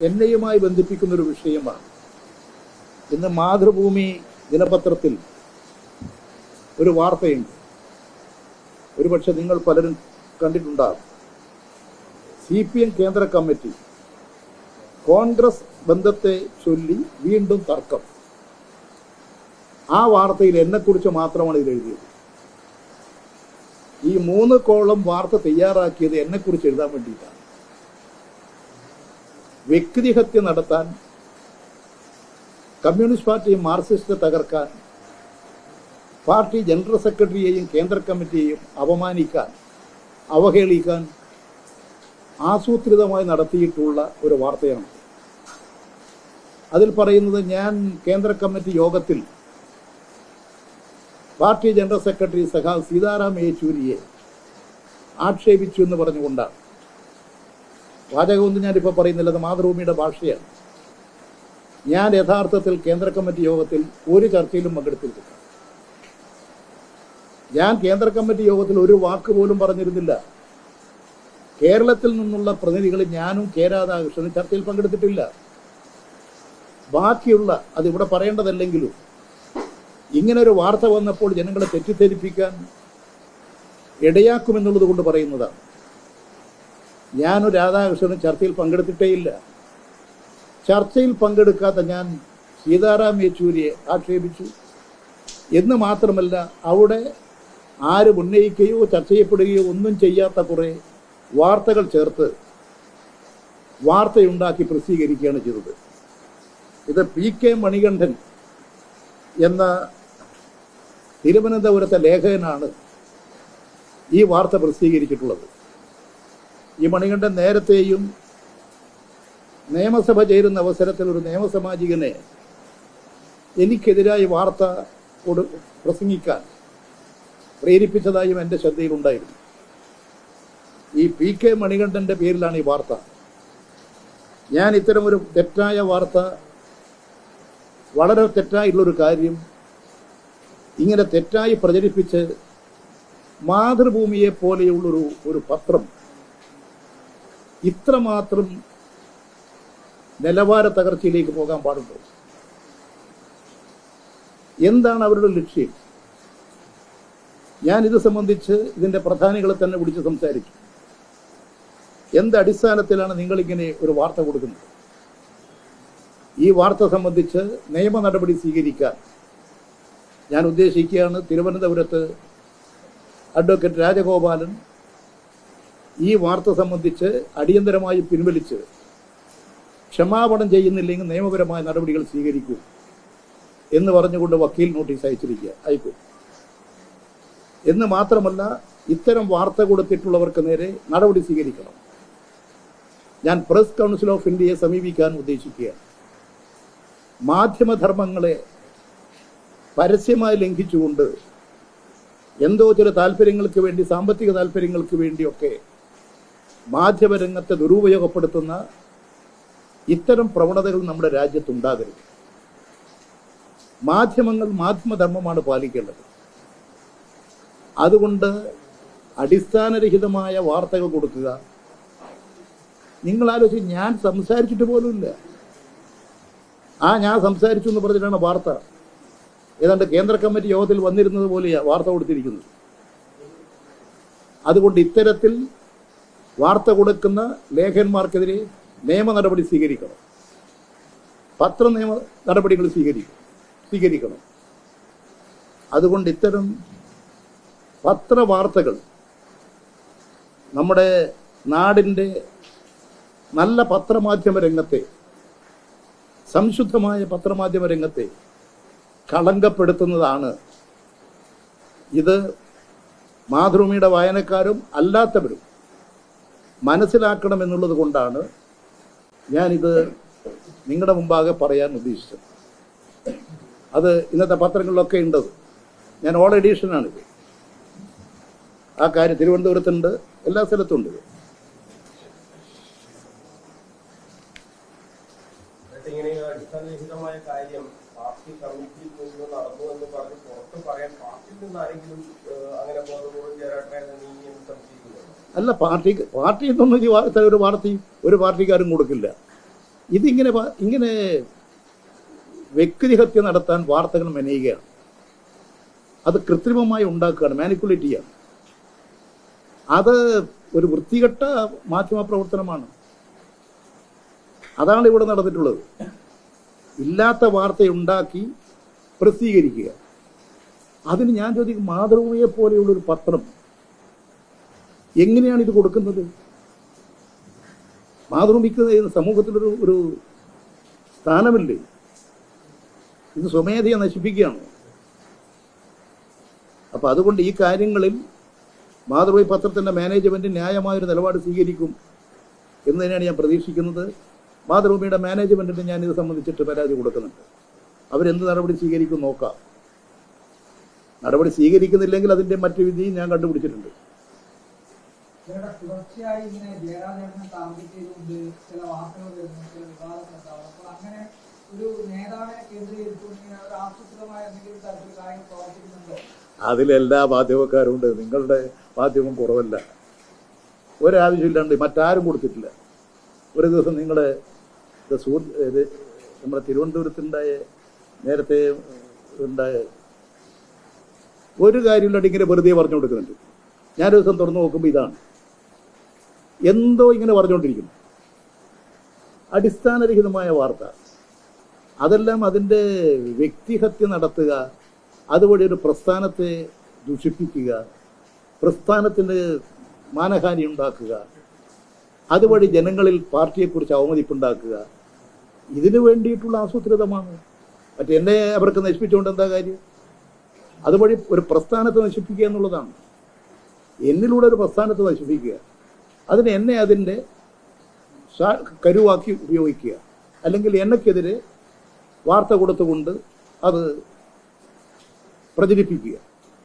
എന്നെയുമായി ബന്ധിപ്പിക്കുന്നൊരു വിഷയമാണ്. ഇന്ന് മാതൃഭൂമി ദിനപത്രത്തിൽ ഒരു വാർത്തയുണ്ട്, ഒരുപക്ഷെ നിങ്ങൾ പലരും കണ്ടിട്ടുണ്ടാകും. CPM കേന്ദ്ര കമ്മിറ്റി കോൺഗ്രസ് ബന്ധത്തെ ചൊല്ലി വീണ്ടും തർക്കം. ആ വാർത്തയിൽ എന്നെക്കുറിച്ച് മാത്രമാണ് ഇത് എഴുതിയത്. ഈ 3 കോളം വാർത്ത തയ്യാറാക്കിയത് എന്നെക്കുറിച്ച് എഴുതാൻ വേണ്ടിയിട്ടാണ്. വ്യക്തിഹത്യ നടത്താൻ, കമ്മ്യൂണിസ്റ്റ് പാർട്ടിയും മാർക്സിസ്റ്റ് തകർക്കാൻ, പാർട്ടി ജനറൽ സെക്രട്ടറിയെയും കേന്ദ്ര കമ്മിറ്റിയെയും അപമാനിക്കാൻ, അവഹേളിക്കാൻ ആസൂത്രിതമായി നടത്തിയിട്ടുള്ള ഒരു വാർത്തയാണ്. അതിൽ പറയുന്നത്, ഞാൻ കേന്ദ്ര കമ്മിറ്റി യോഗത്തിൽ പാർട്ടി ജനറൽ സെക്രട്ടറി സഖാവ് സീതാറാം യെച്ചൂരിയെ ആക്ഷേപിച്ചു എന്ന് പറഞ്ഞുകൊണ്ടാണ്. വാചകമൊന്നും ഞാനിപ്പോൾ പറയുന്നില്ല, അത് മാതൃഭൂമിയുടെ ഭാഷയാണ്. ഞാൻ യഥാർത്ഥത്തിൽ കേന്ദ്ര കമ്മിറ്റി യോഗത്തിൽ ഒരു ചർച്ചയിലും പങ്കെടുത്തിരുന്നില്ല. ഞാൻ കേന്ദ്ര കമ്മിറ്റി യോഗത്തിൽ ഒരു വാക്ക് പോലും പറഞ്ഞിരുന്നില്ല. കേരളത്തിൽ നിന്നുള്ള പ്രതിനിധികൾ ഞാനും കെ രാധാകൃഷ്ണനും ചർച്ചയിൽ പങ്കെടുത്തിട്ടില്ല. ബാക്കിയുള്ള, അതിവിടെ പറയേണ്ടതല്ലെങ്കിലും, ഇങ്ങനൊരു വാർത്ത വന്നപ്പോൾ ജനങ്ങളെ തെറ്റിദ്ധരിപ്പിക്കാൻ ഇടയാക്കുമെന്നുള്ളത് കൊണ്ട് പറയുന്നതാണ്. ഞാനും രാധാകൃഷ്ണനും ചർച്ചയിൽ പങ്കെടുത്തിട്ടേയില്ല. ചർച്ചയിൽ പങ്കെടുക്കാത്ത ഞാൻ സീതാറാം യെച്ചൂരിയെ ആക്ഷേപിച്ചു എന്ന് മാത്രമല്ല, അവിടെ ആരും ഉന്നയിക്കുകയോ ചർച്ച ചെയ്യപ്പെടുകയോ ഒന്നും ചെയ്യാത്ത കുറേ വാർത്തകൾ ചേർത്ത് വാർത്തയുണ്ടാക്കി പ്രസിദ്ധീകരിക്കുകയാണ് ചെയ്തത്. ഇത് PK മണികണ്ഠൻ എന്ന തിരുവനന്തപുരത്തെ ലേഖകനാണ് ഈ വാർത്ത പ്രസിദ്ധീകരിച്ചിട്ടുള്ളത്. ഈ മണികണ്ഠൻ നേരത്തെയും നിയമസഭ ചേരുന്ന അവസരത്തിൽ ഒരു നിയമസാമാജികനെ എനിക്കെതിരായി വാർത്ത പ്രസംഗിക്കാൻ പ്രേരിപ്പിച്ചതായും എൻ്റെ ശ്രദ്ധയിലുണ്ടായിരുന്നു. ഈ PK മണികണ്ഠൻ്റെ പേരിലാണ് ഈ വാർത്ത. ഞാൻ ഇത്തരമൊരു തെറ്റായ വാർത്ത, വളരെ തെറ്റായിട്ടുള്ളൊരു കാര്യം ഇങ്ങനെ തെറ്റായി പ്രചരിപ്പിച്ച് മാതൃഭൂമിയെ പോലെയുള്ളൊരു പത്രം ഇത്രമാത്രം നിലവാര തകർച്ചയിലേക്ക് പോകാൻ പാടുണ്ടോ? എന്താണ് അവരുടെ ലക്ഷ്യം? ഞാനിത് സംബന്ധിച്ച് ഇതിൻ്റെ പ്രധാനികളെ തന്നെ വിളിച്ച് സംസാരിച്ചു. എന്ത് അടിസ്ഥാനത്തിലാണ് നിങ്ങളിങ്ങനെ ഒരു വാർത്ത കൊടുക്കുന്നത്? ഈ വാർത്ത സംബന്ധിച്ച് നിയമ നടപടി സ്വീകരിക്കാൻ ഞാൻ ഉദ്ദേശിക്കുകയാണ്. തിരുവനന്തപുരത്ത് അഡ്വക്കേറ്റ് രാജഗോപാലൻ ഈ വാർത്ത സംബന്ധിച്ച് അടിയന്തരമായി പിൻവലിച്ച് ക്ഷമാപണം ചെയ്യുന്നില്ലെങ്കിൽ നിയമപരമായ നടപടികൾ സ്വീകരിക്കൂ എന്ന് പറഞ്ഞുകൊണ്ട് വക്കീൽ നോട്ടീസ് അയക്കും. എന്ന് മാത്രമല്ല, ഇത്തരം വാർത്ത കൊടുത്തിട്ടുള്ളവർക്ക് നേരെ നടപടി സ്വീകരിക്കണം. ഞാൻ പ്രസ് കൗൺസിൽ ഓഫ് ഇന്ത്യയെ സമീപിക്കാൻ ഉദ്ദേശിക്കുകയാണ്. മാധ്യമധർമ്മങ്ങളെ പരസ്യമായി ലംഘിച്ചുകൊണ്ട് എന്തോ ചില താല്പര്യങ്ങൾക്ക് വേണ്ടി, സാമ്പത്തിക താല്പര്യങ്ങൾക്ക് വേണ്ടിയൊക്കെ മാധ്യമരംഗത്തെ ദുരുപയോഗപ്പെടുത്തുന്ന ഇത്തരം പ്രവണതകൾ നമ്മുടെ രാജ്യത്തുണ്ടാകരുത്. മാധ്യമങ്ങൾ മാധ്യമധർമ്മമാണ് പാലിക്കേണ്ടത്. അതുകൊണ്ട് അടിസ്ഥാനരഹിതമായ വാർത്തകൾ കൊടുക്കുക. നിങ്ങളാലോചിച്ച്, ഞാൻ സംസാരിച്ചിട്ട് പോലുമില്ല. ഞാൻ സംസാരിച്ചു എന്ന് പറഞ്ഞിട്ടാണ് വാർത്ത. ഏതാണ്ട് കേന്ദ്ര കമ്മിറ്റി യോഗത്തിൽ വന്നിരുന്നത് പോലെയാണ് വാർത്ത കൊടുത്തിരിക്കുന്നത്. അതുകൊണ്ട് ഇത്തരത്തിൽ വാർത്ത കൊടുക്കുന്ന ലേഖകന്മാർക്കെതിരെ നിയമ നടപടി സ്വീകരിക്കണം. പത്ര നിയമ നടപടികൾ സ്വീകരിക്കണം. അതുകൊണ്ട് ഇത്തരം പത്രവാർത്തകൾ നമ്മുടെ നാടിൻ്റെ നല്ല പത്രമാധ്യമ രംഗത്തെ, സംശുദ്ധമായ പത്രമാധ്യമ രംഗത്തെ കളങ്കപ്പെടുത്തുന്നതാണ്. ഇത് മാതൃഭൂമിയുടെ വായനക്കാരും അല്ലാത്തവരും മനസ്സിലാക്കണമെന്നുള്ളത് കൊണ്ടാണ് ഞാനിത് നിങ്ങളുടെ മുമ്പാകെ പറയാൻ ഉദ്ദേശിച്ചത്. അത് ഇന്നത്തെ പത്രങ്ങളിലൊക്കെ ഉണ്ടത്. ഞാൻ ഓൾ എഡീഷനാണിത്. ആ കാര്യം തിരുവനന്തപുരത്തുണ്ട്, എല്ലാ സ്ഥലത്തും ഉണ്ട്. അല്ല, പാർട്ടി ഇതൊന്നും ഒരു പാർട്ടിക്കാരും കൊടുക്കില്ല. ഇങ്ങനെ വ്യക്തിഹത്യ നടത്താൻ വാർത്തകൾ മെനയുകയാണ്. അത് കൃത്രിമമായി ഉണ്ടാക്കുകയാണ്, മാനിപ്പുലേറ്റ് ചെയ്യുകയാണ്. അത് ഒരു വൃത്തികെട്ട മാധ്യമ പ്രവർത്തനമാണ്. അതാണ് ഇവിടെ നടന്നിട്ടുള്ളത്. ഇല്ലാത്ത വാർത്തയുണ്ടാക്കി പ്രസിദ്ധീകരിക്കുക. അതിന് ഞാൻ ചോദിക്കും, മാതൃഭൂമിയെ പോലെയുള്ളൊരു പത്രം എങ്ങനെയാണ് ഇത് കൊടുക്കുന്നത്? മാതൃഭൂമിക്ക് സമൂഹത്തിലൊരു സ്ഥാനമില്ലേ? ഇത് സ്വമേധയെ നശിപ്പിക്കുകയാണ്. അപ്പം അതുകൊണ്ട് ഈ കാര്യങ്ങളിൽ മാതൃഭൂമി പത്രത്തിൻ്റെ മാനേജ്മെൻറ്റ് ന്യായമായൊരു നിലപാട് സ്വീകരിക്കും എന്ന് തന്നെയാണ് ഞാൻ പ്രതീക്ഷിക്കുന്നത്. മാതൃഭൂമിയുടെ മാനേജ്മെൻറ്റിന് ഞാനിത് സംബന്ധിച്ചിട്ട് പരാതി കൊടുക്കുന്നുണ്ട്. അവരെന്ത് നടപടി സ്വീകരിക്കും നോക്കാം. നടപടി സ്വീകരിക്കുന്നില്ലെങ്കിൽ അതിൻ്റെ മറ്റു വിധിയും ഞാൻ കണ്ടുപിടിച്ചിട്ടുണ്ട്. തുടർച്ചയായി ഇങ്ങനെ ജയരാജനെ ടാർഗറ്റ് ചെയ്തുകൊണ്ട് ചില വാർത്തകൾ വരുന്നു, ചില വിവാദങ്ങൾ ഉണ്ടാവും. അപ്പോൾ അങ്ങനെ ഒരു നേതാവിനെ കേന്ദ്രീകരിച്ചുകൊണ്ട് ഇങ്ങനെ ഒരു ആസൂത്രിതമായ എന്തെങ്കിലും തരത്തിൽ കാര്യം പ്രവർത്തിക്കുന്നുണ്ടോ? അതിലെല്ലാ മാധ്യമക്കാരും ഉണ്ട്. നിങ്ങളുടെ മാധ്യമം കുറവല്ല. ഒരാവശ്യമില്ലാണ്ട് മറ്റാരും കൊടുത്തിട്ടില്ല. ഒരു ദിവസം നിങ്ങളുടെ നമ്മുടെ തിരുവനന്തപുരത്തുണ്ടായ നേരത്തെ ഉണ്ടായ ഒരു കാര്യമില്ലാണ്ട് ഇങ്ങനെ വെറുതെ പറഞ്ഞു കൊടുക്കുന്നുണ്ട്. ഞാനൊരു ദിവസം തുറന്നു നോക്കുമ്പോൾ ഇതാണ് എന്തോ ഇങ്ങനെ പറഞ്ഞുകൊണ്ടിരിക്കുന്നു. അടിസ്ഥാനരഹിതമായ വാർത്ത. അതെല്ലാം അതിൻ്റെ വ്യക്തിഹത്യ നടത്തുക, അതുവഴി ഒരു പ്രസ്ഥാനത്തെ ദുഷിപ്പിക്കുക, പ്രസ്ഥാനത്തിന് മാനഹാനി ഉണ്ടാക്കുക, അതുവഴി ജനങ്ങളിൽ പാർട്ടിയെക്കുറിച്ച് അവമതിപ്പുണ്ടാക്കുക, ഇതിനു വേണ്ടിയിട്ടുള്ള ആസൂത്രിതമാണ്. എന്നെ അവർക്ക് നശിപ്പിച്ചുകൊണ്ട് എന്താ കാര്യം? അതുവഴി ഒരു പ്രസ്ഥാനത്തെ നശിപ്പിക്കുക എന്നുള്ളതാണ്. എന്നിലൂടെ ഒരു പ്രസ്ഥാനത്തെ നശിപ്പിക്കുക, അതിന് എന്നെ അതിൻ്റെ കരുവാക്കി ഉപയോഗിക്കുക, അല്ലെങ്കിൽ എന്നെക്കെതിരെ വാർത്ത കൊടുത്തുകൊണ്ട് അത് പ്രചരിപ്പിക്കുക.